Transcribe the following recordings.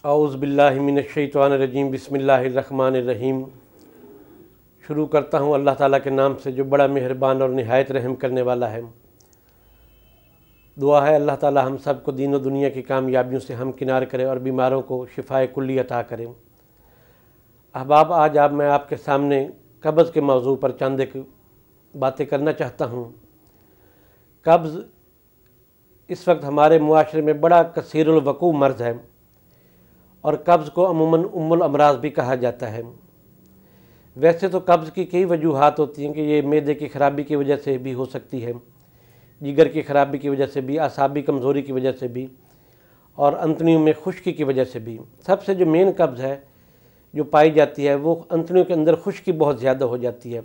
औज़ु बिल्लाहि मिनश्शैतानिर्रजीम बिस्मिल्लाहिर्रहमानिर्रहीम। शुरू करता हूँ अल्लाह ताला के नाम से जो बड़ा मेहरबान और निहायत रहम करने वाला है। दुआ है अल्लाह ताला हम सब को दीन और दुनिया की कामयाबियों से हमकिनार करे और बीमारों को शिफाए कुल्ली अता करे। अहबाब, आज मैं आपके सामने कब्ज़ के मौजू पर चंद एक बातें करना चाहता हूँ। कब्ज़ इस वक्त हमारे मुआशरे में बड़ा कसीरुल वकू मर्ज़ है और कब्ज़ को अमूमन उम्मुल अमराज़ भी कहा जाता है। वैसे तो कब्ज़ की कई वजूहात होती हैं कि ये मैदे की ख़राबी की वजह से भी हो सकती है, जिगर की ख़राबी की वजह से भी, आसाबी कमज़ोरी की वजह से भी और अंतड़ियों में खुश्की की वजह से भी। सबसे जो मेन कब्ज़ है जो पाई जाती है वो अंतड़ियों के अंदर खुश्की बहुत ज़्यादा हो जाती है,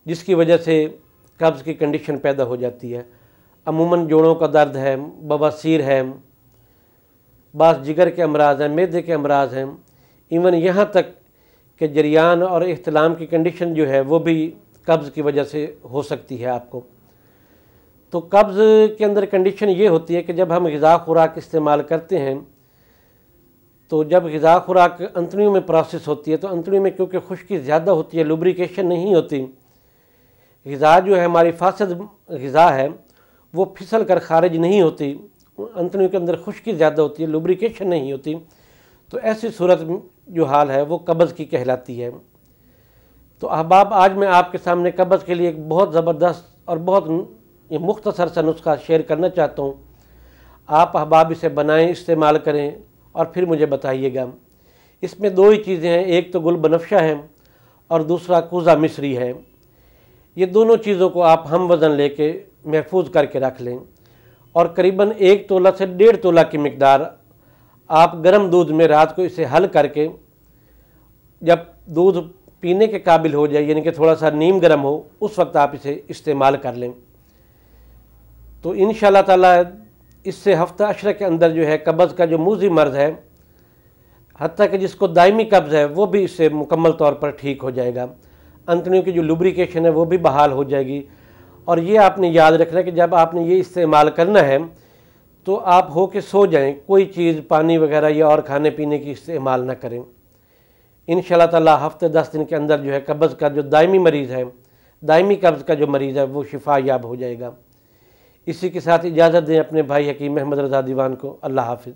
जिसकी वजह से कब्ज़ की कंडीशन पैदा हो जाती है। अमूमन जोड़ों का दर्द है, बवासीर है, बास जिगर के अमराज हैं, मैदे के अमराज हैं, इवन यहाँ तक कि जरियान और इख्तिलाम की कंडीशन जो है वो भी कब्ज़ की वजह से हो सकती है आपको। तो कब्ज़ के अंदर कंडीशन ये होती है कि जब हम ग़िज़ा खुराक इस्तेमाल करते हैं तो जब ग़िज़ा खुराक अंतड़ियों में प्रोसेस होती है तो अंतड़ियों में क्योंकि खुश्की ज़्यादा होती है, लुब्रिकेशन नहीं होती, ग़िज़ा जो है हमारी फासद ग़िज़ा है वो फिसल कर ख़ारिज नहीं होती, अंतड़ियों के अंदर खुश्की ज़्यादा होती है, लुब्रिकेशन नहीं होती, तो ऐसी सूरत जो हाल है वो कब्ज़ की कहलाती है। तो अहबाब, आज मैं आपके सामने कब्ज़ के लिए एक बहुत ज़बरदस्त और बहुत मुख्तसर सा नुस्खा शेयर करना चाहता हूँ। आप अहबाब इसे बनाएं, इस्तेमाल करें और फिर मुझे बताइएगा। इसमें दो ही चीज़ें हैं, एक तो गुल बनफ़शा है और दूसरा कूज़ा मिस्री है। ये दोनों चीज़ों को आप हम वज़न लेके महफूज करके रख लें और करीबन 1 तोला से 1.5 तोला की मिकदार आप गर्म दूध में रात को इसे हल करके जब दूध पीने के काबिल हो जाए, यानी कि थोड़ा सा नीम गर्म हो, उस वक्त आप इसे इस्तेमाल कर लें। तो इंशाअल्लाह ताला इससे हफ्ता अशरा के अंदर जो है कब्ज़ का जो मूज़ी मर्ज़ है, हत्ता कि जिसको दायमी कब्ज़ है, वो भी इससे मुकम्मल तौर पर ठीक हो जाएगा। अंतड़ियों की जो लुब्रिकेशन है वो भी बहाल हो जाएगी। और ये आपने याद रखना है कि जब आपने ये इस्तेमाल करना है तो आप हो के सो जाएं, कोई चीज़ पानी वगैरह या और खाने पीने की इस्तेमाल ना करें। इंशाअल्लाह ताला हफ्ते 10 दिन के अंदर जो है कब्ज़ का जो दायमी मरीज़ है, दायमी कब्ज़ का जो मरीज़ है वो शिफा याब हो जाएगा। इसी के साथ इजाज़त दें अपने भाई हकीम अहमद रज़ा दीवान को। अल्लाह हाफ़िज़।